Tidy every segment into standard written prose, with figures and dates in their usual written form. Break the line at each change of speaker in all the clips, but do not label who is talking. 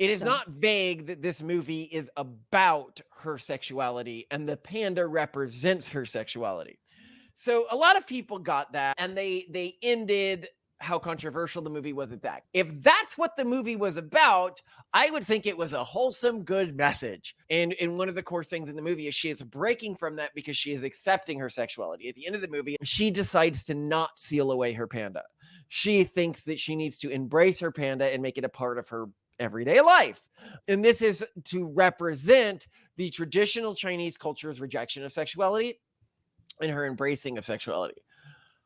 It is
So
not vague that this movie is about her sexuality and the panda represents her sexuality. So a lot of people got that and they ended how controversial the movie was at that. If that's what the movie was about, I would think it was a wholesome, good message. And one of the core things in the movie is she is breaking from that because she is accepting her sexuality. At the end of the movie, she decides to not seal away her panda. She thinks that she needs to embrace her panda and make it a part of her everyday life. And this is to represent the traditional Chinese culture's rejection of sexuality and her embracing of sexuality.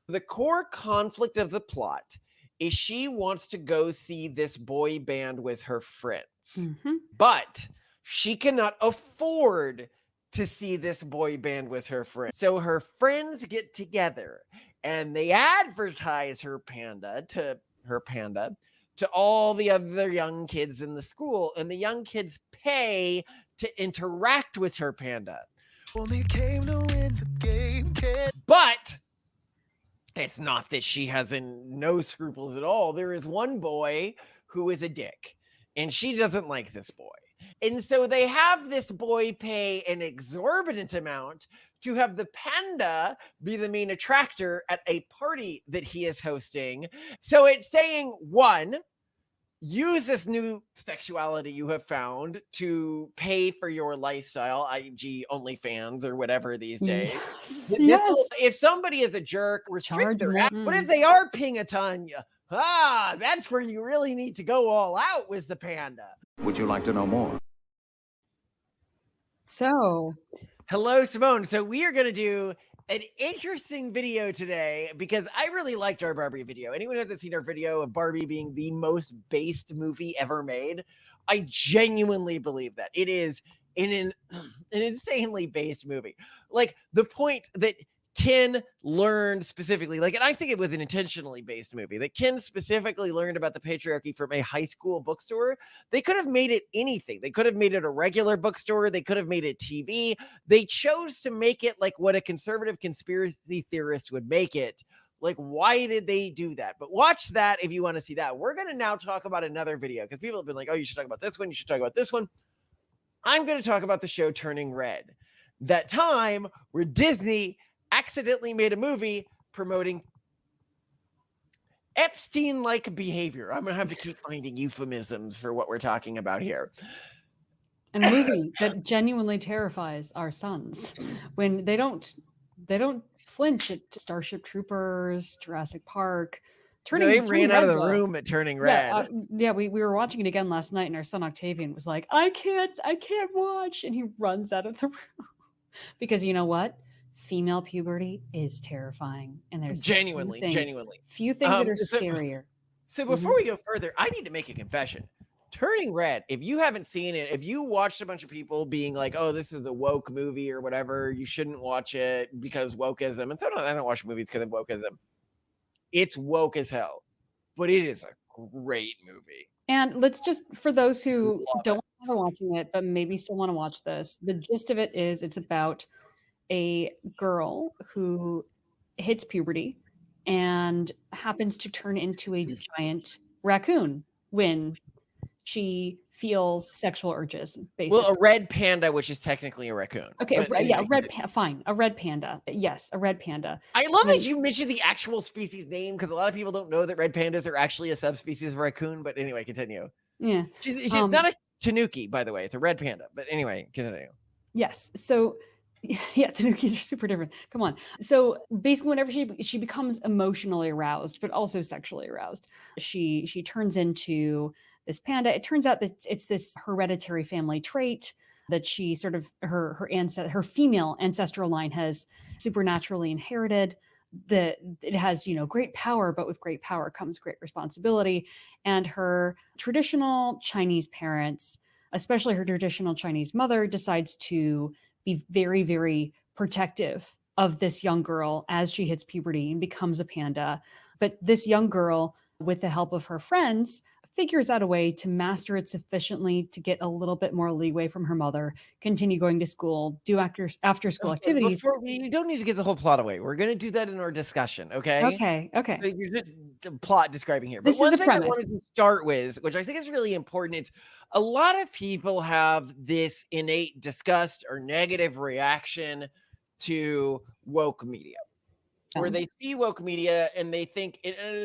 The core conflict of the plot is she wants to go see this boy band with her friends, but she cannot afford to see this boy band with her friends. So her friends get together and they advertise her panda to all the other young kids in the school, and the young kids pay to interact with her panda. Only came to win the game, kid. But it's not that she has no scruples at all. There is one boy who is a dick, and she doesn't like this boy. And so they have this boy pay an exorbitant amount to have the panda be the main attractor at a party that he is hosting. So it's saying, one, use this new sexuality you have found to pay for your lifestyle, i.e. OnlyFans or whatever these days.
Yes.
If somebody is a jerk, restrict
Charge
their
more.
But if they are Pingatanya, that's where you really need to go all out with the panda.
Would you like to know more?
So,
hello, Simone. So we are going to do an interesting video today because I really liked our Barbie video. Anyone who hasn't seen our video of Barbie being the most based movie ever made, I genuinely believe that. It is an insanely based movie. Like the point that Ken learned specifically, and I think it was an intentionally based movie, that Ken specifically learned about the patriarchy from a high school bookstore. They could have made it anything. They could have made it a regular bookstore. They could have made it TV. They chose to make it like what a conservative conspiracy theorist would make it. Like, why did they do that? But watch that if you want to see that. We're going to now talk about another video because people have been like, oh, you should talk about this one. You should talk about this one. I'm going to talk about the show Turning Red. That time where Disney accidentally made a movie promoting Epstein-like behavior. I'm going to have to keep finding euphemisms for what we're talking about here.
and a movie that genuinely terrifies our sons when they don't flinch at Starship Troopers, Jurassic Park.
They ran out of the room at Turning Red.
Yeah, we were watching it again last night, and our son Octavian was like, I can't watch, and he runs out of the room because you know what? Female puberty is terrifying, and there's
genuinely
few things that are scarier.
So before we go further, I need to make a confession. Turning Red, if you haven't seen it, if you watched a bunch of people being like, oh, this is a woke movie or whatever, you shouldn't watch it because wokeism. And so I don't watch movies because of wokeism. It's woke as hell, but it is a great movie.
And let's just, for those who don't bother watching it, but maybe still want to watch this, the gist of it is it's about a girl who hits puberty and happens to turn into a giant raccoon when she feels sexual urges, basically.
Well, a red panda, which is technically a raccoon.
Okay, fine. A red panda. Yes, a red panda.
I love that you mentioned the actual species name because a lot of people don't know that red pandas are actually a subspecies of raccoon. But anyway, continue.
Yeah.
It's not a tanuki, by the way. It's a red panda. But anyway, continue.
Yes. So yeah, tanukis are super different. Come on. So basically, whenever she becomes emotionally aroused, but also sexually aroused, she turns into this panda. It turns out that it's this hereditary family trait that she sort of her female ancestral line has supernaturally inherited. That it has great power, but with great power comes great responsibility. And her traditional Chinese parents, especially her traditional Chinese mother, decides to be very, very protective of this young girl as she hits puberty and becomes a panda. But this young girl, with the help of her friends, figures out a way to master it sufficiently to get a little bit more leeway from her mother, continue going to school, do after school
Okay,
activities.
before you don't need to give the whole plot away. We're gonna do that in our discussion, okay?
Okay, okay.
So you're just the plot describing here. But
This is
one
the
thing I
premise.
wanted to start with, which I think is really important, is a lot of people have this innate disgust or negative reaction to woke media, where
Um,
they see woke media and they think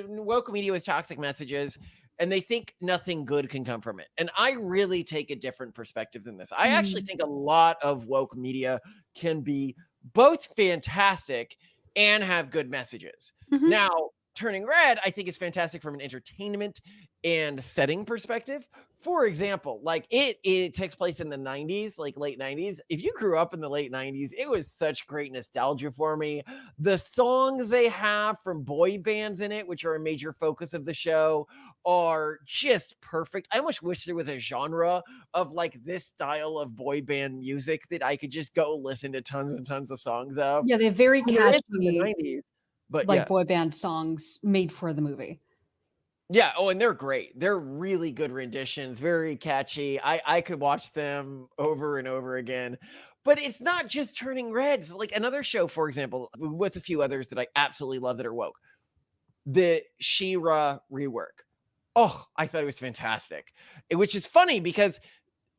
woke media is toxic messages and they think nothing good can come from it. And I really take a different perspective than this. I actually
mm,
think a lot of woke media can be both fantastic and have good messages.
mhm.
Now, Turning Red, I think is fantastic from an entertainment and setting perspective. For example, like it takes place in the 90s, like late 90s. If you grew up in the late 90s, it was such great nostalgia for me. The songs they have from boy bands in it, which are a major focus of the show, are just perfect. I almost wish there was a genre of like this style of boy band music that I could just go listen to tons and tons of songs of.
Yeah, they have very
I mean, there is from the
catchy,
90s, but
like,
yeah.
boy band songs made for the movie.
Yeah, oh, and they're great. They're really good renditions, very catchy. I could watch them over and over again. But it's not just Turning Red. So, like another show, for example, what's a few others that I absolutely love that are woke? The She-Ra rework. Oh, I thought it was fantastic. Which is funny because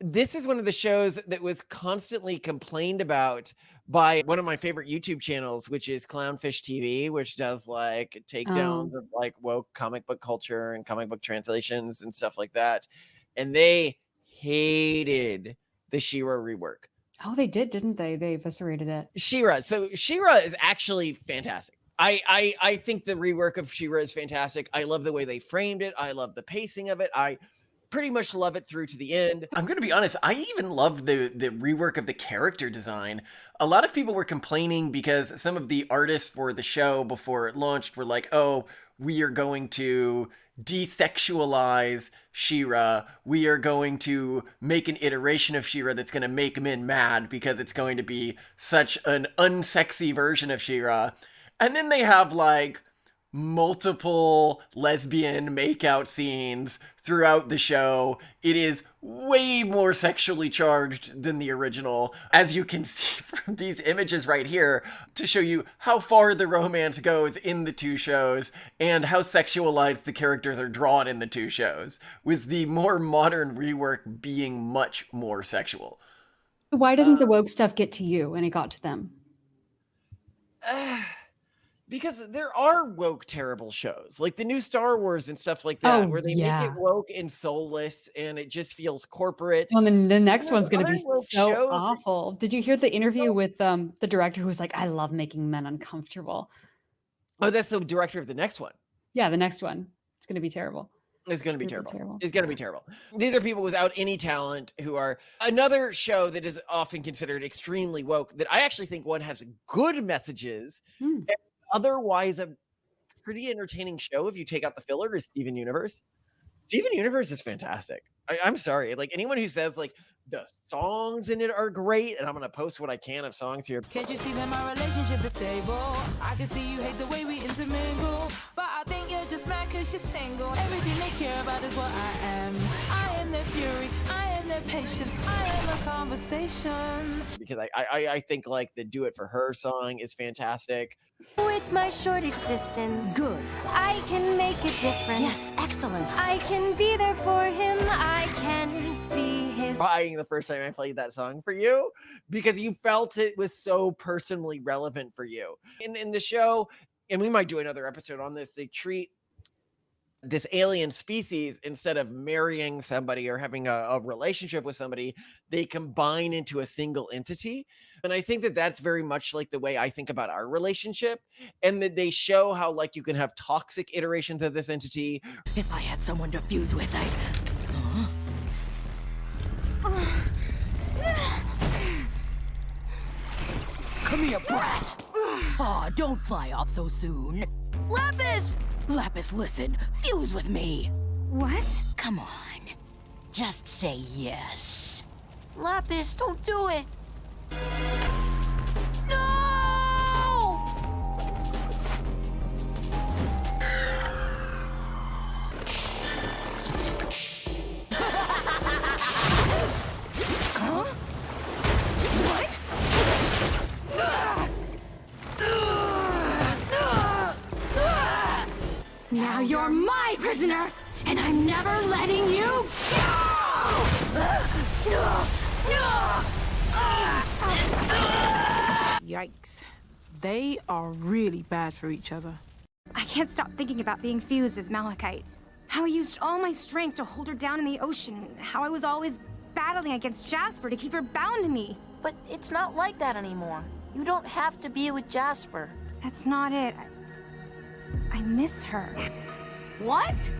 this is one of the shows that was constantly complained about by one of my favorite YouTube channels, which is Clownfish TV, which does like
Oh.
takedowns of like woke comic book culture and comic book translations and stuff like that. And they hated the She-Ra rework.
Oh, they did, didn't they? They eviscerated it.
She-Ra. So She-Ra is actually fantastic. I think the rework of She-Ra is fantastic. I love the way they framed it. I love the pacing of it. I pretty much love it through to the end.
I'm gonna be honest, I even love the rework of the character design. A lot of people were complaining because some of the artists for the show before it launched were like, oh, we are going to desexualize She-Ra. We are going to make an iteration of She-Ra that's going to make men mad because it's going to be such an unsexy version of She-Ra. And then they have like multiple lesbian makeout scenes throughout the show. It is way more sexually charged than the original, as you can see from these images right here, to show you how far the romance goes in the two shows and how sexualized the characters are drawn in the two shows, with the more modern rework being much more sexual.
Why doesn't the woke stuff get to you and it got to them?
Because there are woke terrible shows like the new Star Wars and stuff like that,
Oh,
where they make it woke and soulless and it just feels corporate.
Well, then the
And
next
there's
one's gonna
other
be
woke
so
shows that
awful. Did you hear the interview with the director who was like, "I love making men uncomfortable."
oh, that's the director of the next one.
Yeah, the next one. It's gonna be terrible.
It's going to be
Really
terrible.
terrible.
It's going to be terrible. These are people without any talent who are another show that is often considered extremely woke that I actually think one has good messages.
Hmm.
And otherwise, a pretty entertaining show if you take out the filler is Steven Universe. Steven Universe is fantastic. I'm sorry. Like anyone who says like the songs in it are great, and I'm going to post what I can of songs here.
Can't you see that my relationship is stable? I can see you hate the way we intermingle, but I think you're just mad cause you're single. Everything they care about is what I am. I am their fury, I am their patience, I am a conversation.
Because I think like the Do It For Her song is fantastic.
With my short existence,
Good.
I can make a difference.
Yes, excellent.
I can be there for him. I can be his.
Crying the first time I played that song for you because you felt it was so personally relevant for you. In the show, and we might do another episode on this, they treat this alien species, instead of marrying somebody or having a relationship with somebody, they combine into a single entity. And I think that that's very much like the way I think about our relationship, and that they show how like you can have toxic iterations of this entity.
If I had someone to fuse with, I'd... Come here, brat. Aw, don't fly off so soon.
Lapis!
Lapis, listen. Fuse with me.
What?
Come on. Just say yes.
Lapis, don't do it. No!
You're my prisoner, and I'm never letting you
Yikes. They are really bad for each other.
I can't stop thinking about being fused as Malachite. How I used all my strength to hold her down in the ocean. How I was always battling against Jasper to keep her bound to me.
But it's not like that anymore. You don't have to be with Jasper.
That's not it. I miss her.
What?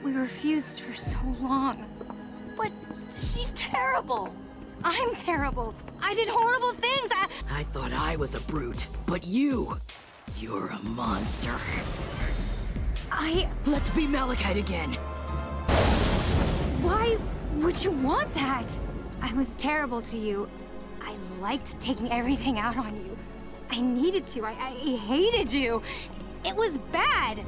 We were fused for so long.
But she's terrible.
I'm terrible. I did horrible things.
I thought I was a brute, but you're a monster. Let's be Malachite again.
Why would you want that? I was terrible to you. I liked taking everything out on you. I needed to. I hated you. It was bad.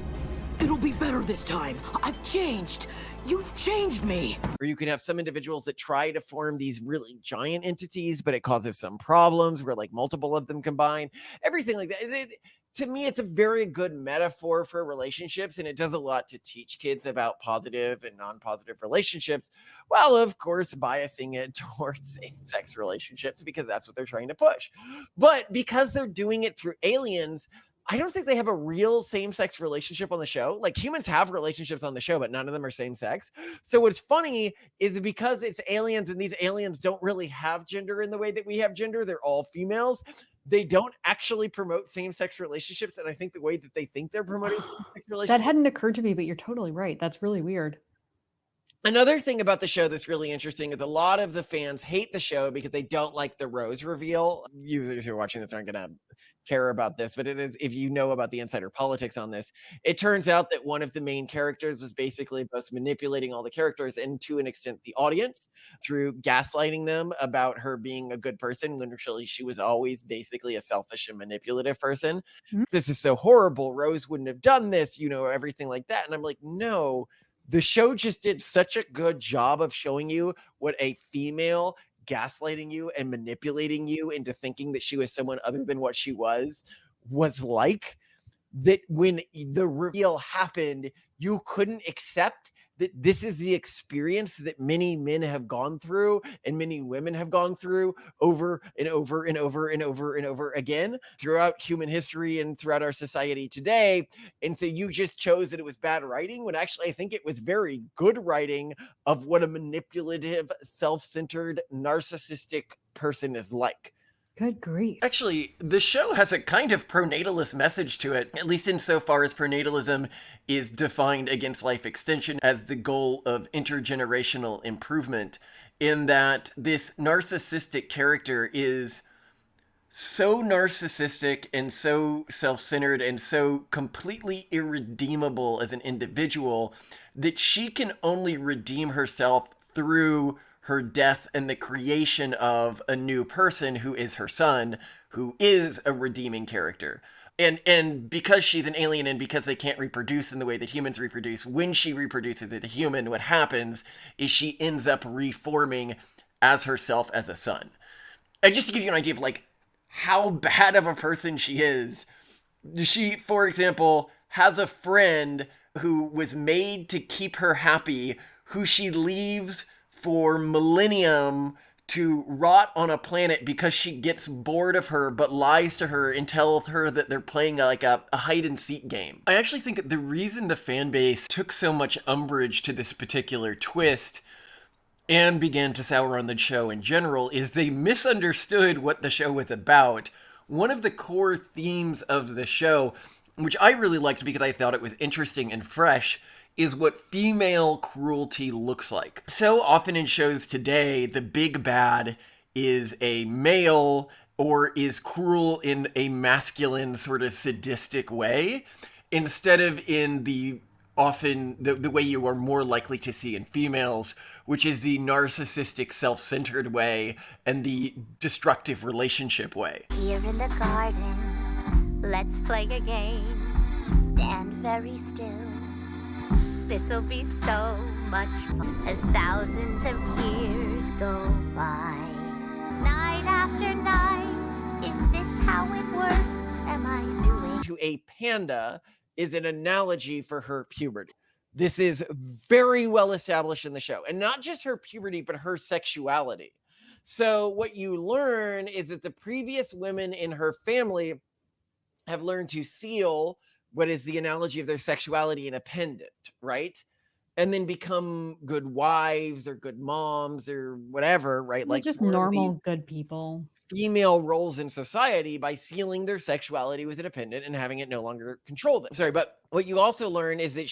It'll be better this time. I've changed. You've changed me.
Or you can have some individuals that try to form these really giant entities, but it causes some problems where like multiple of them combine. Everything like that. To me, it's a very good metaphor for relationships, and it does a lot to teach kids about positive and non-positive relationships, while of course biasing it towards same-sex relationships because that's what they're trying to push. But because they're doing it through aliens, I don't think they have a real same-sex relationship on the show. Like humans have relationships on the show, but none of them are same-sex. So what's funny is because it's aliens and these aliens don't really have gender in the way that we have gender. They're all females. They don't actually promote same-sex relationships. And I think the way that they think they're promoting same-sex relationships.
That hadn't occurred to me, but you're totally right. That's really weird.
Another thing about the show that's really interesting is a lot of the fans hate the show because they don't like the Rose reveal. Users who are watching this aren't going to care about this, but it is, if you know about the insider politics on this, it turns out that one of the main characters was basically both manipulating all the characters and to an extent the audience through gaslighting them about her being a good person when actually she was always basically a selfish and manipulative person.
Mhm.
This is so horrible. Rose wouldn't have done this, everything like that. And I'm like, no. The show just did such a good job of showing you what a female gaslighting you and manipulating you into thinking that she was someone other than what she was like, that when the reveal happened, you couldn't accept that this is the experience that many men have gone through and many women have gone through over and over and over and over and over again throughout human history and throughout our society today. And so you just chose that it was bad writing, when actually I think it was very good writing of what a manipulative, self-centered, narcissistic person is like.
Good grief.
Actually, the show has a kind of pronatalist message to it, at least insofar as pronatalism is defined against life extension as the goal of intergenerational improvement, in that this narcissistic character is so narcissistic and so self-centered and so completely irredeemable as an individual that she can only redeem herself through her death and the creation of a new person who is her son, who is a redeeming character. And because she's an alien and because they can't reproduce in the way that humans reproduce, when she reproduces as a human, what happens is she ends up reforming as herself as a son. And just to give you an idea of like how bad of a person she is, she, for example, has a friend who was made to keep her happy, who she leaves for millennium to rot on a planet because she gets bored of her but lies to her and tells her that they're playing like a hide and seek game. I actually think that the reason the fan base took so much umbrage to this particular twist and began to sour on the show in general is they misunderstood what the show was about. One of the core themes of the show, which I really liked because I thought it was interesting and fresh, is what female cruelty looks like. So often in shows today, the big bad is a male or is cruel in a masculine sort of sadistic way, instead of in the often the way you are more likely to see in females, which is the narcissistic, self-centered way and the destructive relationship way.
Here in the garden, let's play a game. Stand very still. This'll be so much fun as thousands of years go by. Night after night, is this how it works? Am I doing
To a panda is an analogy for her puberty. This is very well established in the show, and not just her puberty, but her sexuality. So what you learn is that the previous women in her family have learned to seal what is the analogy of their sexuality in a pendant, right? And then become good wives or good moms or whatever, right?
They're
Like
just
learn
normal,
these
good people.
female roles in society by sealing their sexuality with a dependent and having it no longer control them. Sorry, but what you also learn is that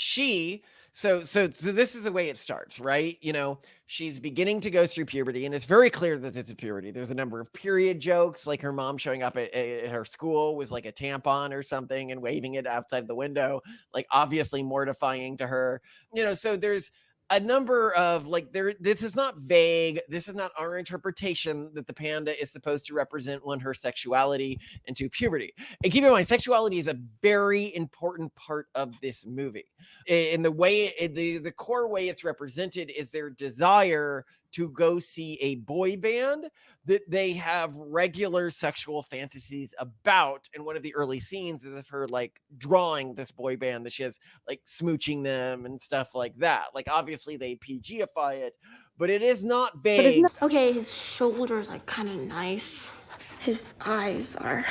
so this is the way it starts, right? You know, she's beginning to go through puberty, and it's very clear that it's a puberty. There's a number of period jokes, like her mom showing up at her school was like a tampon or something and waving it outside the window, like obviously mortifying to her. You know, so there's a number of like this is not vague. This is not our interpretation that the panda is supposed to represent her sexuality into puberty. And keep in mind, sexuality is a very important part of this movie. In the way, the core way it's represented is their desire to go see a boy band that they have regular sexual fantasies about. And one of the early scenes is of her like drawing this boy band that she has like smooching them and stuff like that. Like obviously they PG-ify it, but it is not vague.
Okay, his shoulders are kind of nice. His eyes are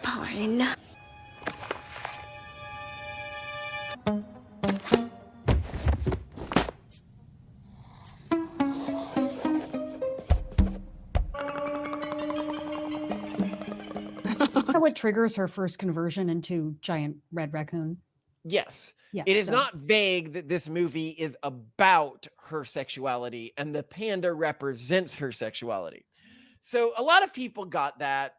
fine.
What triggers her first conversion into giant red raccoon?
Yes.
Yeah,
It is
so-
not vague that this movie is about her sexuality and the panda represents her sexuality. So a lot of people got that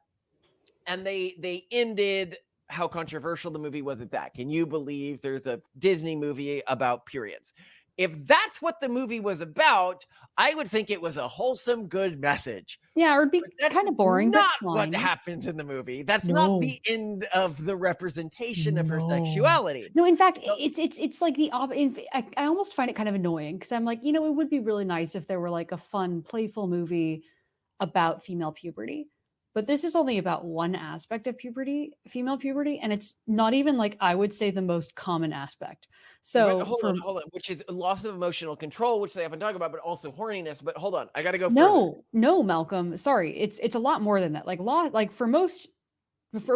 and they ended how controversial the movie was at that. Can you believe there's a Disney movie about periods? If that's what the movie was about, I would think it was a wholesome, good message.
Yeah, it would be
But that's
kind of boring, but
not
fine.
what happens in the movie. That's
No.
not the end of the representation of her sexuality.
No, in fact,
So-
it's like the I almost find it kind of annoying because I'm like, you know, it would be really nice if there were like a fun, playful movie about female puberty. But this is only about one aspect of puberty, female puberty, and it's not even like I would say the most common aspect. So
But hold on, which is loss of emotional control, which they haven't talked about, but also horniness. But hold on, I gotta go further.
no, Malcolm, sorry, it's a lot more than that. Like for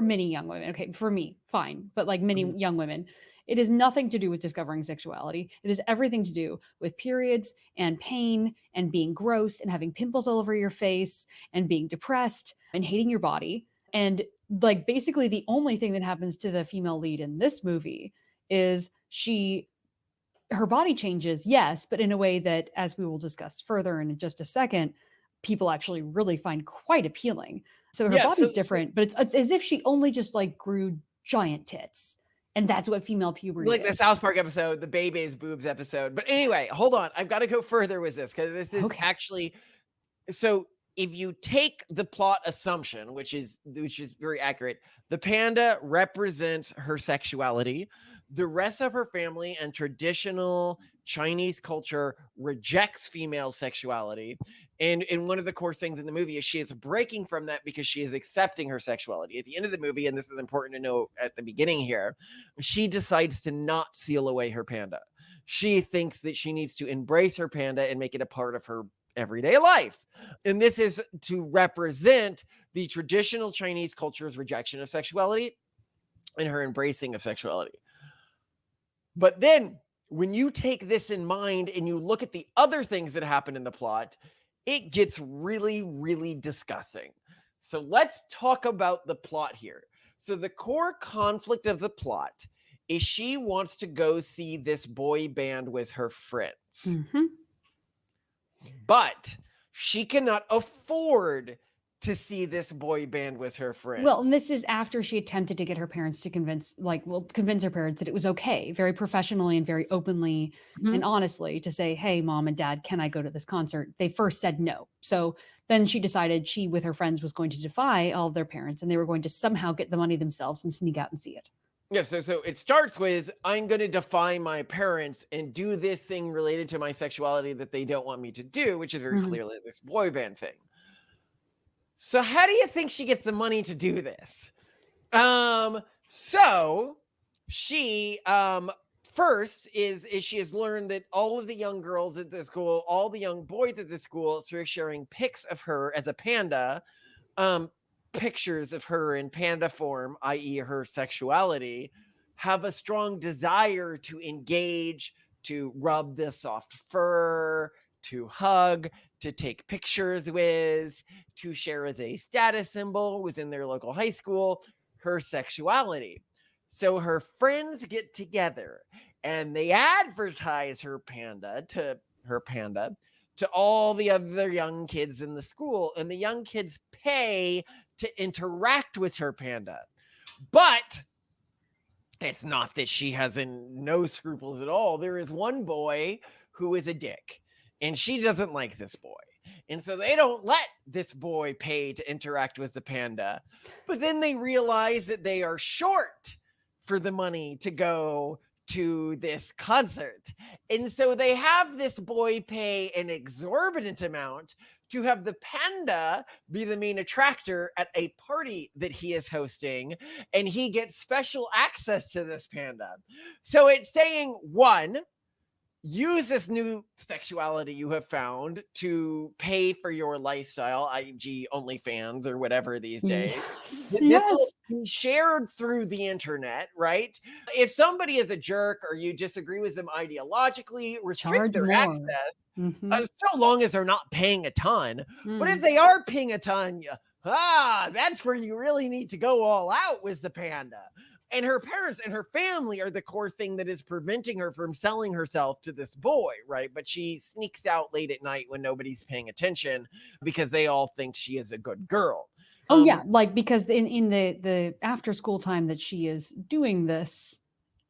many young women, okay, for me, fine, but like many young women, it is nothing to do with discovering sexuality. It is everything to do with periods and pain and being gross and having pimples all over your face and being depressed and hating your body. And like basically the only thing that happens to the female lead in this movie is her body changes, yes, but in a way that, as we will discuss further in just a second, people actually really find quite appealing. So her
Yeah,
body's
so-
different, but it's as if she only just like grew giant tits. And that's what female puberty
Like the
is.
South Park episode, the Baby's boobs episode. But anyway, hold on, I've got to go further with this because this is
Okay.
actually so. If you take the plot assumption, which is very accurate, the panda represents her sexuality. The rest of her family and traditional Chinese culture rejects female sexuality. And one of the core things in the movie is she is breaking from that because she is accepting her sexuality. At the end of the movie, and this is important to know at the beginning here, she decides to not seal away her panda. She thinks that she needs to embrace her panda and make it a part of her everyday life. And this is to represent the traditional Chinese culture's rejection of sexuality and her embracing of sexuality. But then when you take this in mind and you look at the other things that happen in the plot, it gets really, really disgusting. So let's talk about the plot here. So the core conflict of the plot is she wants to go see this boy band with her friends.
Mhm.
But she cannot afford to see this boy band with her friends.
Well, and this is after she attempted to get her parents to convince her parents that it was okay, very professionally and very openly and honestly to say, hey, mom and dad, can I go to this concert? They first said no. So then she decided she, with her friends, was going to defy all of their parents and they were going to somehow get the money themselves and sneak out and see it.
Yeah, so it starts with, I'm going to defy my parents and do this thing related to my sexuality that they don't want me to do, which is very clearly this boy band thing. So how do you think she gets the money to do this? So she first is she has learned that all of the young girls at the school, all the young boys at the school, so sharing pics of her as a panda, pictures of her in panda form, i.e. her sexuality, have a strong desire to engage, to rub the soft fur, to hug, to take pictures with, to share as a status symbol within their local high school, her sexuality. So her friends get together and they advertise her panda to all the other young kids in the school, and the young kids pay to interact with her panda. But it's not that she has no scruples at all. There is one boy who is a dick, and she doesn't like this boy. And so they don't let this boy pay to interact with the panda. But then they realize that they are short for the money to go to this concert. And so they have this boy pay an exorbitant amount to have the panda be the main attractor at a party that he is hosting, and he gets special access to this panda. So it's saying, one, use this new sexuality you have found to pay for your lifestyle, i.e. OnlyFans or whatever these days. This will be shared through the internet, right? If somebody is a jerk or you disagree with them ideologically, restrict their access, so long as they're not paying a ton. But if they are paying a ton, that's where you really need to go all out with the panda. And her parents and her family are the core thing that is preventing her from selling herself to this boy, right? But she sneaks out late at night when nobody's paying attention because they all think she is a good girl.
Oh yeah, like because in the after school time that she is doing this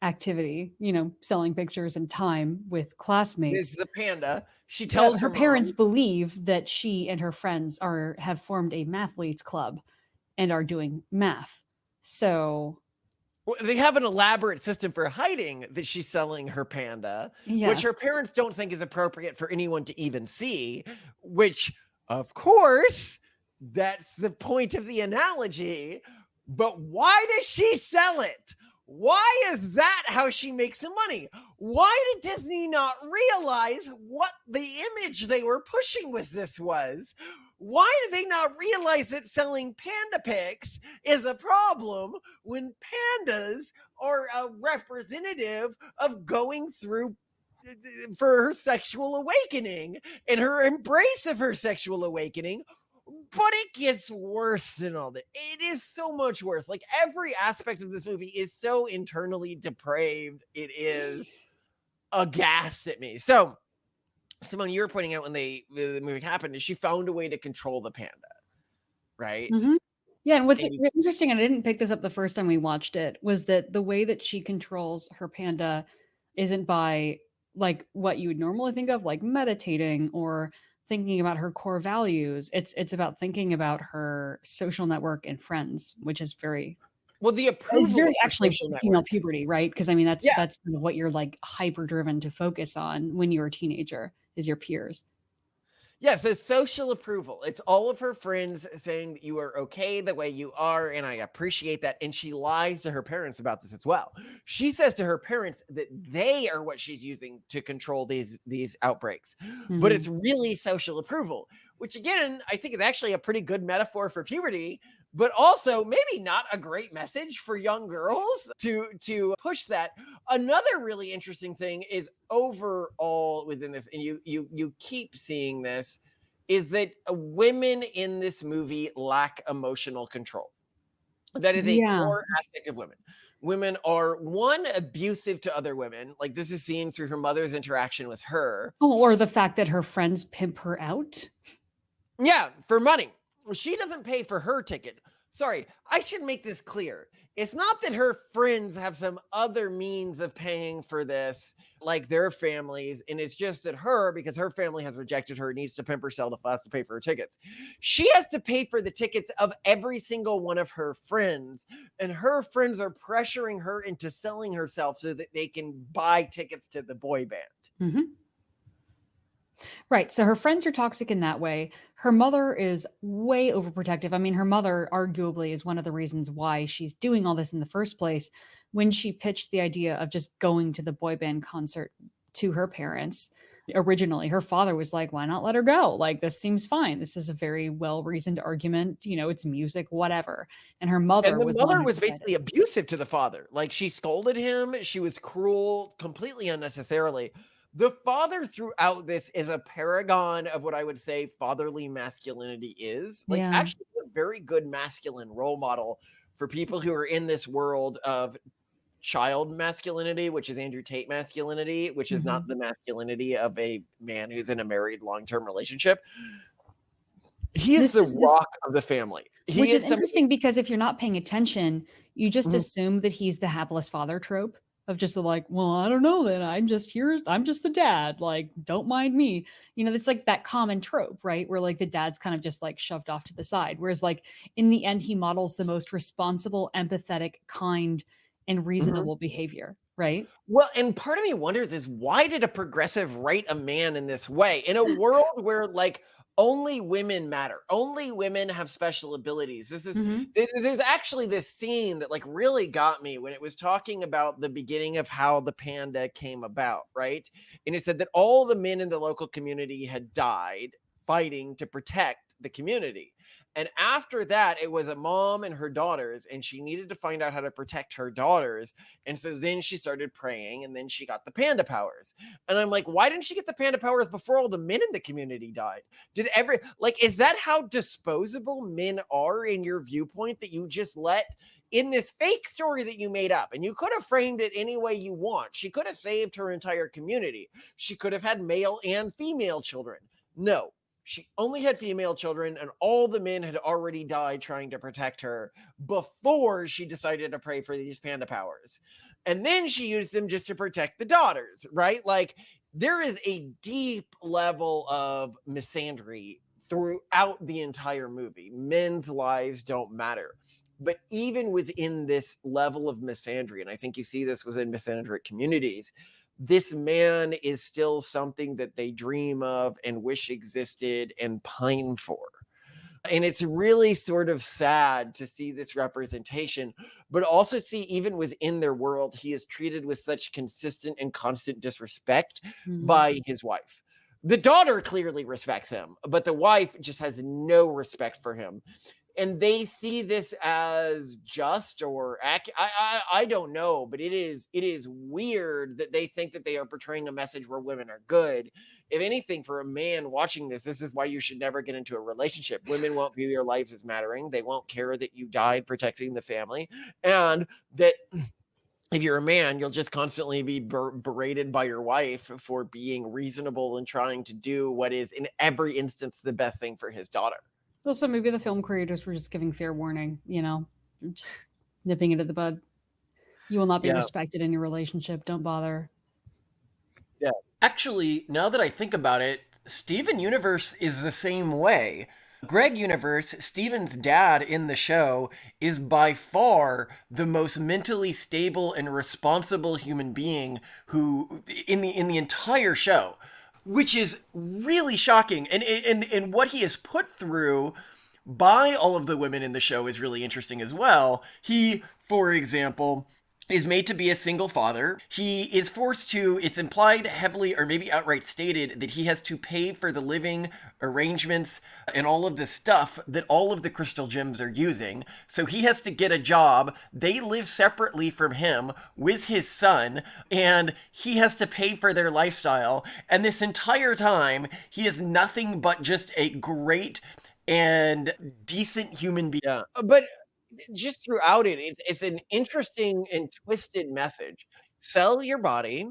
activity, you know, selling pictures and time with classmates.
Is the panda. She tells
her parents believe that she and her friends have formed a mathletes club and are doing math. So
they have an elaborate system for hiding that she's selling her panda, which her parents don't think is appropriate for anyone to even see, which, of course, that's the point of the analogy. But why does she sell it? Why is that how she makes some money? Why did Disney not realize what the image they were pushing with this was? Why did they not realize that selling panda pics is a problem when pandas are a representative of going through for her sexual awakening and her embrace of her sexual awakening? But it gets worse than all that. It is so much worse. Like every aspect of this movie is so internally depraved. It is aghast at me. So, Simone, you were pointing out when the movie happened is she found a way to control the panda, right?
Yeah, and what's interesting, and I didn't pick this up the first time we watched it, was that the way that she controls her panda isn't by like what you would normally think of, like meditating or thinking about her core values. It's about thinking about her social network and friends, which is very it's very actually female puberty, right? Because I mean that's kind of what you're like hyper driven to focus on when you're a teenager is your peers.
Yeah, so social approval. It's all of her friends saying that you are okay the way you are, and I appreciate that. And she lies to her parents about this as well. She says to her parents that they are what she's using to control these outbreaks. But it's really social approval, which again, I think is actually a pretty good metaphor for puberty, but also maybe not a great message for young girls to push that. Another really interesting thing is overall within this, and you keep seeing this, is that women in this movie lack emotional control. That is a core aspect of women. Women are, one, abusive to other women. Like this is seen through her mother's interaction with her.
Or the fact that her friends pimp her out.
Yeah, for money. She doesn't pay for her ticket. Sorry, I should make this clear. It's not that her friends have some other means of paying for this, like their families, and it's just that her, because her family has rejected her, needs to pimp herself to pay for her tickets. She has to pay for the tickets of every single one of her friends, and her friends are pressuring her into selling herself so that they can buy tickets to the boy band.
Right. So her friends are toxic in that way. Her mother is way overprotective. I mean, her mother arguably is one of the reasons why she's doing all this in the first place. When she pitched the idea of just going to the boy band concert to her parents, originally her father was like, why not let her go? Like, this seems fine. This is a very well reasoned argument. You know, it's music, whatever. And her mother
And the
was the one
mother
who
was
decided.
basically abusive to the father. Like, she scolded him, she was cruel, completely unnecessarily. The father throughout this is a paragon of what I would say fatherly masculinity is. Like,
Yeah.
actually a very good masculine role model for people who are in this world of child masculinity, which is Andrew Tate masculinity, which is not
Mhm.
the masculinity of a man who's in a married long-term relationship. He is
This
the
is this
rock of the family. He
Which is
is somebody.
interesting because if you're not paying attention, you just
Mhm.
assume that he's the hapless father trope of just the like, well, I don't know then. I'm just here. I'm just the dad. Like, don't mind me. You know, it's like that common trope, right? Where like the dad's kind of just like shoved off to the side. Whereas like in the end, he models the most responsible, empathetic, kind, and
Mhm.
reasonable behavior, right?
Well, and part of me wonders is why did a progressive write a man in this way? In a world where like only women matter, only women have special abilities.
Mhm.
There's actually this scene that like really got me when it was talking about the beginning of how the panda came about, right? And it said that all the men in the local community had died fighting to protect the community. And after that, it was a mom and her daughters, and she needed to find out how to protect her daughters. And so then she started praying, and then she got the panda powers. And I'm like, why didn't she get the panda powers before all the men in the community died? Did every, like, is that how disposable men are in your viewpoint, that you just let in this fake story that you made up? And you could have framed it any way you want. She could have saved her entire community. She could have had male and female children. No, she only had female children, and all the men had already died trying to protect her before she decided to pray for these panda powers. And then she used them just to protect the daughters, right? Like, there is a deep level of misandry throughout the entire movie. Men's lives don't matter. But even within this level of misandry, and I think you see this within misandric communities, this man is still something that they dream of and wish existed and pine for. And it's really sort of sad to see this representation, but also see even within their world, he is treated with such consistent and constant disrespect
Mhm.
by his wife. The daughter clearly respects him, but the wife just has no respect for him. And they see this as just or I don't know, but it is weird that they think that they are portraying a message where women are good. If anything, for a man watching this is why you should never get into a relationship. Women won't view your lives as mattering. They won't care that you died protecting the family, and that if you're a man, you'll just constantly be berated by your wife for being reasonable and trying to do what is in every instance the best thing for his daughter.
Also, maybe the film creators were just giving fair warning, you know, just nipping it in the bud. You will not be
Yeah.
respected in your relationship. Don't bother.
Yeah.
Actually, now that I think about it, Steven Universe is the same way. Greg Universe, Steven's dad in the show, is by far the most mentally stable and responsible human being who in the entire show, which is really shocking. And what he is put through by all of the women in the show is really interesting as well. He, for example, is made to be a single father. He is forced to, it's implied heavily or maybe outright stated that he has to pay for the living arrangements and all of the stuff that all of the crystal gems are using. So he has to get a job. They live separately from him with his son, and he has to pay for their lifestyle. And this entire time, he is nothing but just a great and decent human being.
Yeah. But just throughout it, it's an interesting and twisted message. Sell your body,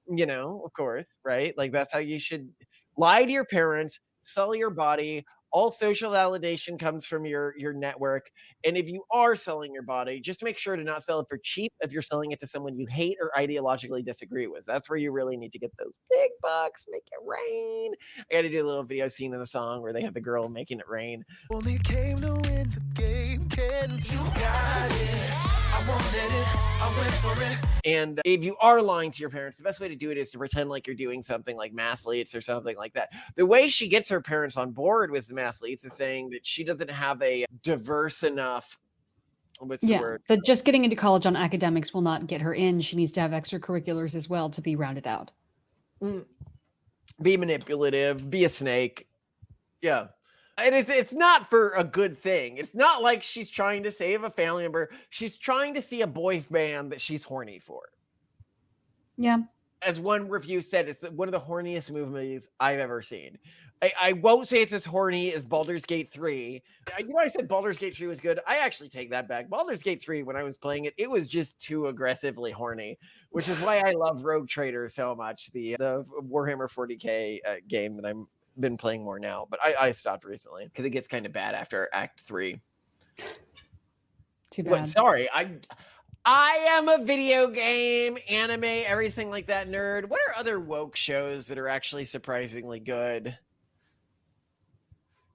of course, right? Like, that's how you should lie to your parents, sell your body. All social validation comes from your network. And if you are selling your body, just make sure to not sell it for cheap if you're selling it to someone you hate or ideologically disagree with. That's where you really need to get those big bucks, make it rain. I got to do a little video scene in the song where they have the girl making it rain.
Only came to win, game, kids. You got it. I wanted it. I went for it.
And if you are lying to your parents, the best way to do it is to pretend like you're doing something like mathletes or something like that. The way she gets her parents on board with the mathletes is saying that she doesn't have a diverse enough, what's the word?
That just getting into college on academics will not get her in. She needs to have extracurriculars as well to be rounded out.
Be manipulative, be a snake. Yeah. And it's not for a good thing. It's not like she's trying to save a family member. She's trying to see a boy band that she's horny for.
Yeah.
As one review said, it's one of the horniest movies I've ever seen. I won't say it's as horny as Baldur's Gate 3. I said Baldur's Gate 3 was good. I actually take that back. Baldur's Gate 3, when I was playing it, it was just too aggressively horny, which is why I love Rogue Trader so much, the Warhammer 40K game that I'm been playing more now, but I stopped recently because it gets kind of bad after Act 3.
Too bad.
What, sorry, I am a video game, anime, everything like that nerd. What are other woke shows that are actually surprisingly good?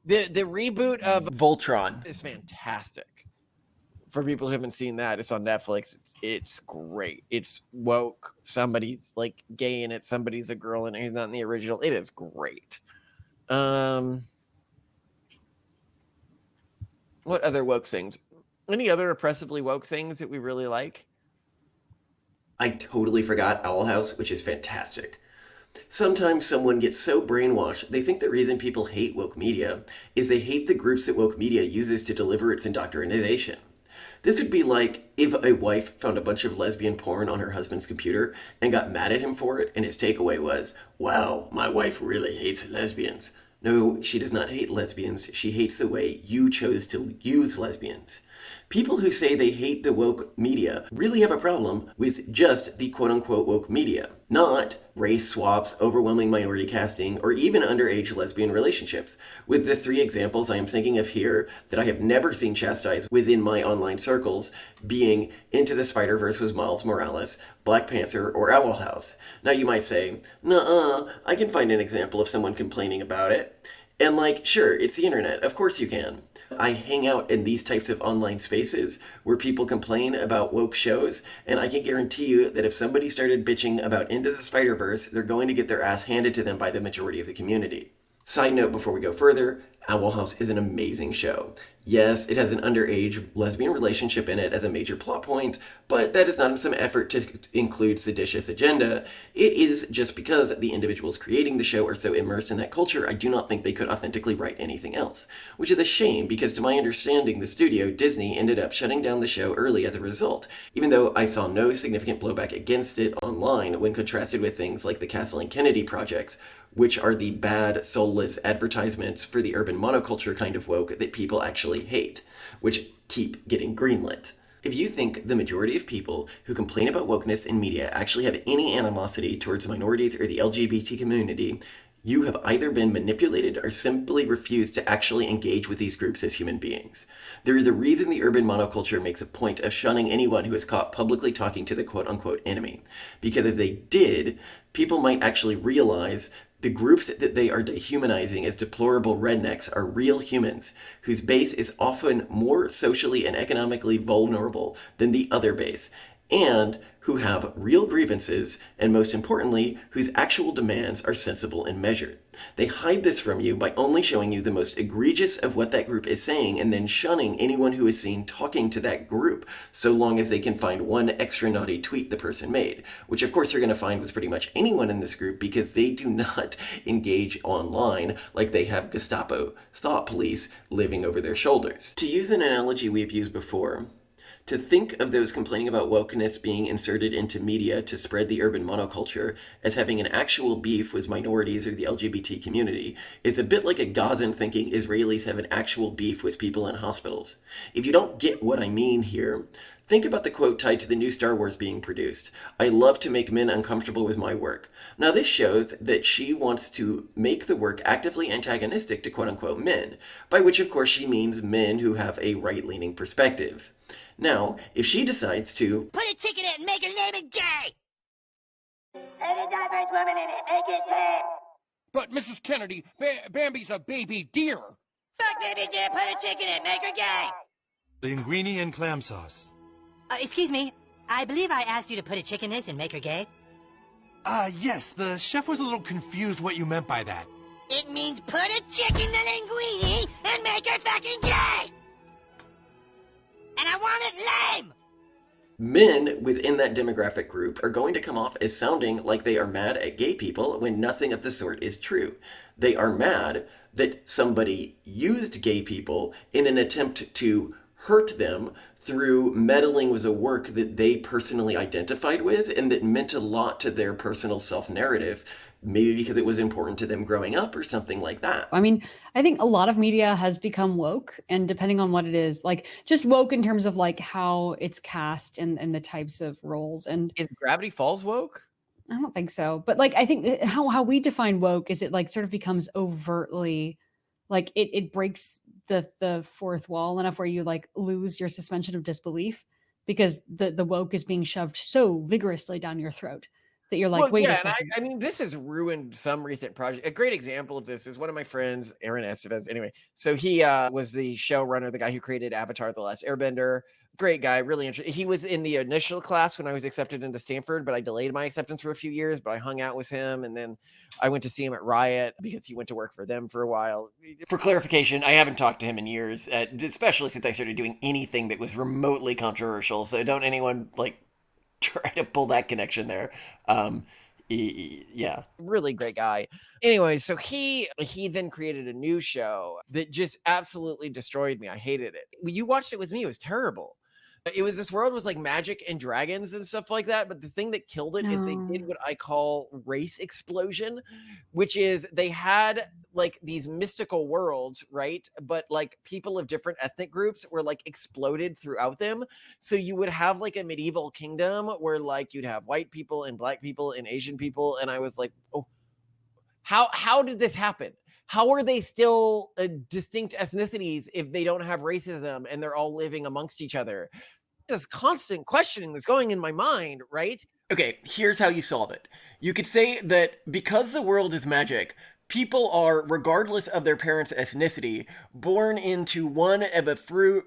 The reboot of
Voltron
is fantastic. For people who haven't seen that, it's on Netflix. It's great. It's woke. Somebody's like gay in it. Somebody's a girl and he's not in the original. It is great. What other woke things? Any other oppressively woke things that we really like?
I totally forgot Owl House, which is fantastic. Sometimes someone gets so brainwashed, they think the reason people hate woke media is they hate the groups that woke media uses to deliver its indoctrination. This would be like if a wife found a bunch of lesbian porn on her husband's computer and got mad at him for it, and his takeaway was, wow, my wife really hates lesbians. No, she does not hate lesbians. She hates the way you chose to use lesbians. People who say they hate the woke media really have a problem with just the quote-unquote woke media, not race swaps, overwhelming minority casting, or even underage lesbian relationships, with the 3 examples I am thinking of here that I have never seen chastised within my online circles being Into the Spider-Verse with Miles Morales, Black Panther, or Owl House. Now you might say, nuh-uh, I can find an example of someone complaining about it. And like, sure, it's the internet, of course you can. I hang out in these types of online spaces where people complain about woke shows, and I can guarantee you that if somebody started bitching about Into the Spider-Verse, they're going to get their ass handed to them by the majority of the community. Side note before we go further, Owl House is an amazing show. Yes, it has an underage lesbian relationship in it as a major plot point, but that is not some effort to include seditious agenda. It is just because the individuals creating the show are so immersed in that culture, I do not think they could authentically write anything else. Which is a shame, because to my understanding, the studio, Disney, ended up shutting down the show early as a result, even though I saw no significant blowback against it online when contrasted with things like the Kathleen Kennedy projects, which are the bad, soulless advertisements for the urban monoculture kind of woke that people actually hate, which keep getting greenlit. If you think the majority of people who complain about wokeness in media actually have any animosity towards minorities or the LGBT community, you have either been manipulated or simply refused to actually engage with these groups as human beings. There is a reason the urban monoculture makes a point of shunning anyone who is caught publicly talking to the quote-unquote enemy. Because if they did, people might actually realize the groups that they are dehumanizing as deplorable rednecks are real humans, whose base is often more socially and economically vulnerable than the other base, and who have real grievances, and most importantly, whose actual demands are sensible and measured. They hide this from you by only showing you the most egregious of what that group is saying and then shunning anyone who is seen talking to that group, so long as they can find one extra naughty tweet the person made, which of course you're going to find with pretty much anyone in this group because they do not engage online like they have Gestapo thought police living over their shoulders. To use an analogy we've used before, to think of those complaining about wokeness being inserted into media to spread the urban monoculture as having an actual beef with minorities or the LGBT community is a bit like a Gazan thinking Israelis have an actual beef with people in hospitals. If you don't get what I mean here, think about the quote tied to the new Star Wars being produced. I love to make men uncomfortable with my work. Now this shows that she wants to make the work actively antagonistic to quote-unquote men, by which of course she means men who have a right-leaning perspective. Now, if she decides to
put a chick in it and make her name it gay! Put a diverse woman in it, make it gay!
But Mrs. Kennedy, Bambi's a baby deer.
Fuck baby deer, put a chick in it, make her gay!
Linguine and clam sauce.
Excuse me. I believe I asked you to put a chick in this and make her gay.
Yes, the chef was a little confused what you meant by that.
It means put a chick in the linguine and make her fucking gay! And I want it lame!
Men within that demographic group are going to come off as sounding like they are mad at gay people when nothing of the sort is true. They are mad that somebody used gay people in an attempt to hurt them through meddling with a work that they personally identified with and that meant a lot to their personal self-narrative, maybe because it was important to them growing up or something like that.
I mean, I think a lot of media has become woke, and depending on what it is, like just woke in terms of like how it's cast and the types of roles. And
is Gravity Falls woke?
I don't think so. But like, I think how we define woke is it like sort of becomes overtly, like it breaks the fourth wall enough where you like lose your suspension of disbelief because the woke is being shoved so vigorously down your throat that you're like,
Well,
wait a
yeah,
second.
I mean, this has ruined some recent project. A great example of this is one of my friends, Aaron Estevez. Anyway, so he was the showrunner, the guy who created Avatar: The Last Airbender. Great guy, really interesting. He was in the initial class when I was accepted into Stanford, but I delayed my acceptance for a few years. But I hung out with him, and then I went to see him at Riot because he went to work for them for a while.
For clarification, I haven't talked to him in years, especially since I started doing anything that was remotely controversial. So don't anyone like try to pull that connection there. Yeah,
really great guy. Anyway, so he then created a new show that just absolutely destroyed me. I hated it. When you watched it with me, it was terrible. It was this world was like magic and dragons and stuff like that. But the thing that killed it is they did what I call race explosion, which is they had like these mystical worlds, right? But like people of different ethnic groups were like exploded throughout them. So you would have like a medieval kingdom where like you'd have white people and black people and Asian people. And I was like, oh, how did this happen? How are they still distinct ethnicities if they don't have racism and they're all living amongst each other? This constant questioning that's going in my mind, right?
Okay, here's how you solve it. You could say that because the world is magic, people are, regardless of their parents' ethnicity, born into one of a few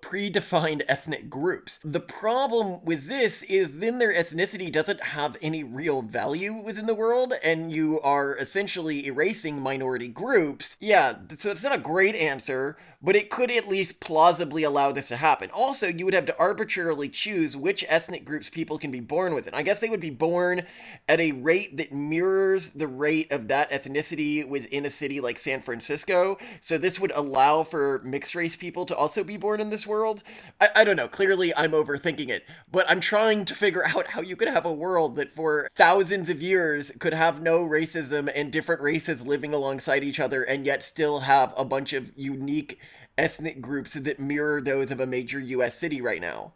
predefined ethnic groups. The problem with this is then their ethnicity doesn't have any real value within the world, and you are essentially erasing minority groups. Yeah, so it's not a great answer, but it could at least plausibly allow this to happen. Also, you would have to arbitrarily choose which ethnic groups people can be born within. I guess they would be born at a rate that mirrors the rate of that ethnicity within a city like San Francisco, so this would allow for mixed race people to also be born in this world. I don't know, clearly I'm overthinking it, but I'm trying to figure out how you could have a world that for thousands of years could have no racism and different races living alongside each other and yet still have a bunch of unique ethnic groups that mirror those of a major US city right now.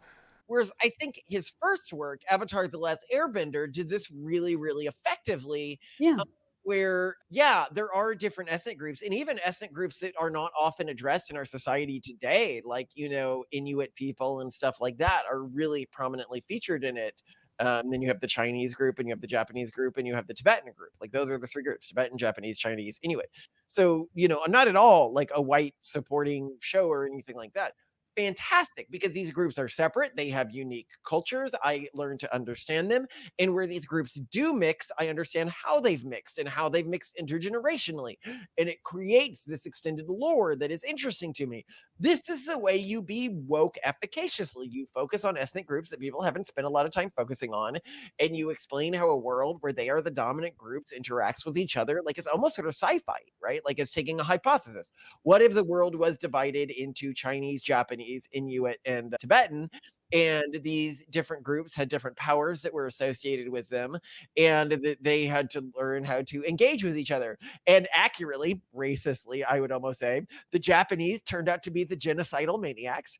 Whereas I think his first work, Avatar: The Last Airbender, did this really, really effectively.
Yeah.
Where, yeah, there are different ethnic groups and even ethnic groups that are not often addressed in our society today, like, you know, Inuit people and stuff like that are really prominently featured in it. Then you have the Chinese group and you have the Japanese group and you have the Tibetan group. Like those are the three groups: Tibetan, Japanese, Chinese. Anyway, so, you know, I'm not at all like a white supporting show or anything like that. Fantastic, because these groups are separate. They have unique cultures. I learn to understand them. And where these groups do mix, I understand how they've mixed and how they've mixed intergenerationally. And it creates this extended lore that is interesting to me. This is the way you be woke efficaciously. You focus on ethnic groups that people haven't spent a lot of time focusing on, and you explain how a world where they are the dominant groups interacts with each other. Like it's almost sort of sci-fi, right? Like it's taking a hypothesis. What if the world was divided into Chinese, Japanese, Inuit, and Tibetan, and these different groups had different powers that were associated with them, and that they had to learn how to engage with each other. And accurately, racistly, I would almost say, the Japanese turned out to be the genocidal maniacs,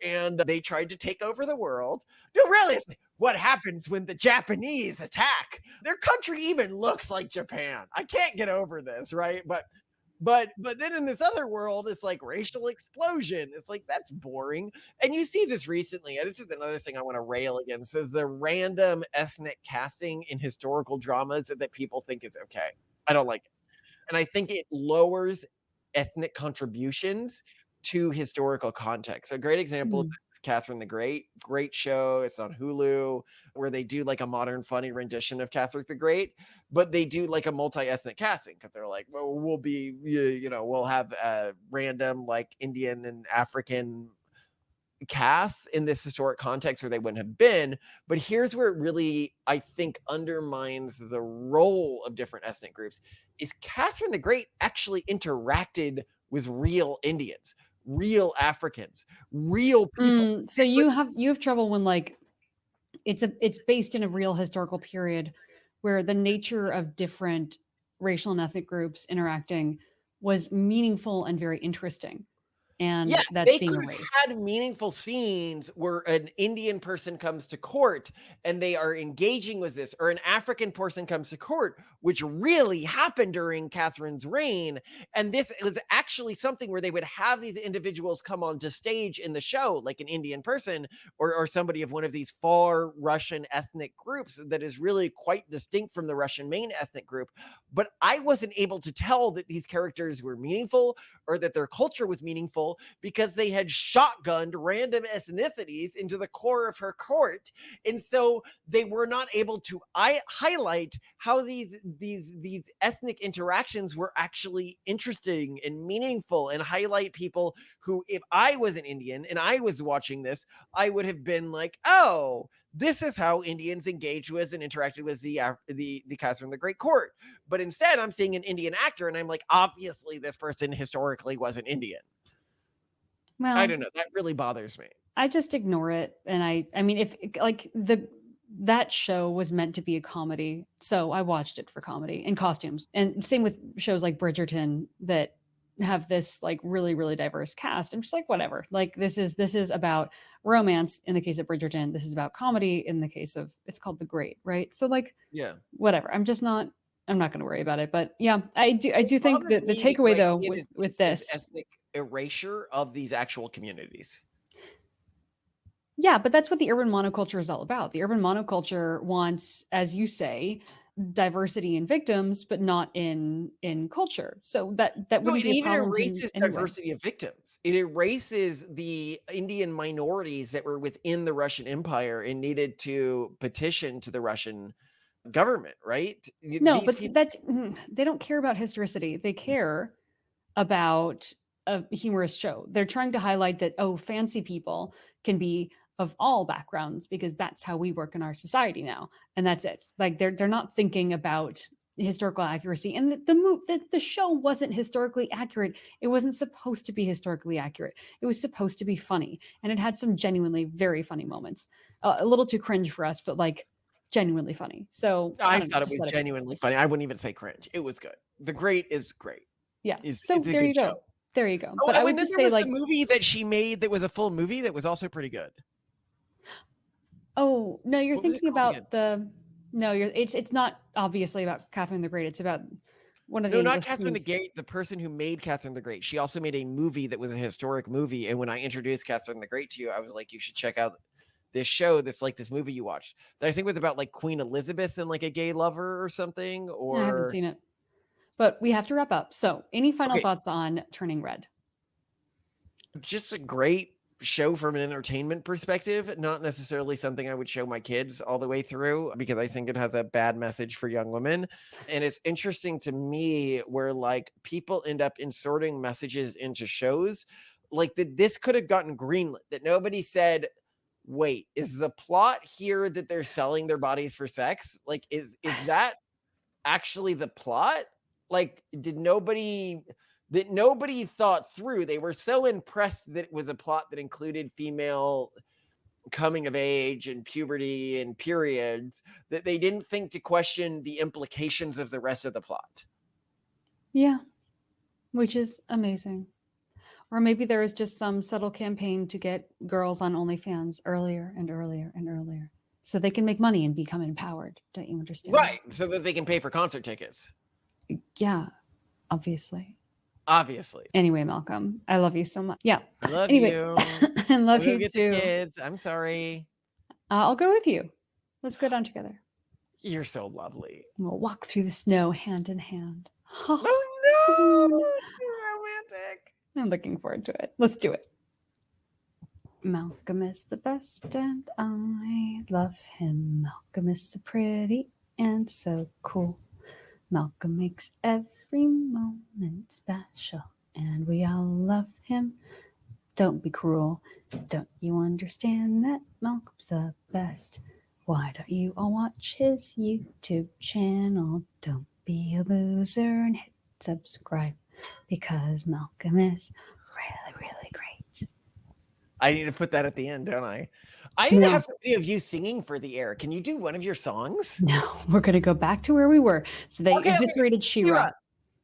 and they tried to take over the world. No, really, what happens when the Japanese attack? Their country even looks like Japan. I can't get over this, right? But then in this other world, it's like racial explosion. It's like, that's boring. And you see this recently. And this is another thing I want to rail against, is the random ethnic casting in historical dramas that people think is okay. I don't like it. And I think it lowers ethnic contributions to historical context. A great example
Mm.
is Catherine the Great. Great show. It's on Hulu, where they do like a modern, funny rendition of Catherine the Great, but they do like a multi-ethnic casting because they're like, well, we'll be, we'll have random like Indian and African casts in this historic context where they wouldn't have been. But here's where it really, I think, undermines the role of different ethnic groups is Catherine the Great actually interacted with real Indians, real Africans, real people.
So you have trouble when like it's based in a real historical period where the nature of different racial and ethnic groups interacting was meaningful and very interesting. And
Yeah,
that's
they
being
could have
erased.
had meaningful scenes where an Indian person comes to court and they are engaging with this, or an African person comes to court, which really happened during Catherine's reign. And this was actually something where they would have these individuals come onto stage in the show, like an Indian person or somebody of one of these far Russian ethnic groups that is really quite distinct from the Russian main ethnic group. But I wasn't able to tell that these characters were meaningful or that their culture was meaningful because they had shotgunned random ethnicities into the core of her court. And so they were not able to highlight how these ethnic interactions were actually interesting and meaningful, and highlight people who, if I was an Indian and I was watching this, I would have been like, oh, this is how Indians engaged with and interacted with the Catherine the Great court. But instead, I'm seeing an Indian actor, and I'm like, obviously, this person historically wasn't Indian.
Well,
I don't know. That really bothers me.
I just ignore it. And I mean, if like that show was meant to be a comedy, so I watched it for comedy and costumes. And same with shows like Bridgerton that have this like really, really diverse cast. I'm just like, whatever. Like this is about romance in the case of Bridgerton. This is about comedy in the case of, it's called The Great, right? So like,
yeah,
whatever. I'm not going to worry about it. But yeah, I do think that the takeaway though with this
ethnic erasure of these actual communities.
Yeah, but that's what the urban monoculture is all about. The urban monoculture wants, as you say, diversity in victims, but not in culture. So that wouldn't be a
even
problem.
erases diversity of victims. It erases the Indian minorities that were within the Russian Empire and needed to petition to the Russian government, right?
No, but they don't care about historicity. They care about a humorous show. They're trying to highlight that, oh, fancy people can be of all backgrounds because that's how we work in our society now, and that's it. Like they're not thinking about historical accuracy, and the show wasn't historically accurate. It wasn't supposed to be historically accurate. It was supposed to be funny, and it had some genuinely very funny moments. A little too cringe for us, but like genuinely funny. So
I thought it was genuinely funny. I wouldn't even say cringe. It was good. The Great is great.
Yeah.
It's
so
a
there
good
you go.
show.
There you go.
Oh,
but I would
then
just
there
say
was
like
a movie that she made that was a full movie that was also pretty good.
Oh, no, you're
What was it
thinking
called
about it's not obviously about Catherine the Great. It's about one of the
not
English
Catherine the
queens.
Great, the person who made Catherine the Great. She also made a movie that was a historic movie. And when I introduced Catherine the Great to you, I was like, you should check out this show that's like this movie you watched. That I think was about like Queen Elizabeth and like a gay lover or something. Or
I haven't seen it. But we have to wrap up. So any final
Okay.
thoughts on Turning Red?
Just a great show from an entertainment perspective, not necessarily something I would show my kids all the way through because I think it has a bad message for young women. And it's interesting to me where like people end up inserting messages into shows like that this could have gotten greenlit, that nobody said, wait, is the plot here that they're selling their bodies for sex? Like, is that actually the plot? Like, nobody thought through. They were so impressed that it was a plot that included female coming of age and puberty and periods that they didn't think to question the implications of the rest of the plot.
Yeah, which is amazing. Or maybe there was just some subtle campaign to get girls on OnlyFans earlier and earlier and earlier so they can make money and become empowered. Don't you understand?
Right, so that they can pay for concert tickets.
Yeah, obviously. Anyway, Malcolm, I love you so much. Yeah.
I love
anyway,
you.
I love
We'll
you
get
too.
the kids. I'm sorry.
I'll go with you. Let's go down together.
You're so lovely.
We'll walk through the snow hand in hand.
Oh no!
So
Romantic.
I'm looking forward to it. Let's do it. Malcolm is the best and I love him. Malcolm is so pretty and so cool. Malcolm makes every moment special and we all love him. Don't be cruel. Don't you understand that Malcolm's the best? Why don't you all watch his YouTube channel? Don't be a loser and hit subscribe because Malcolm is really, really great.
I need to put that at the end, don't I? I need to have somebody of you singing for the air. Can you do one of your songs?
No, we're going to go back to where we were. So they eviscerated She-Ra.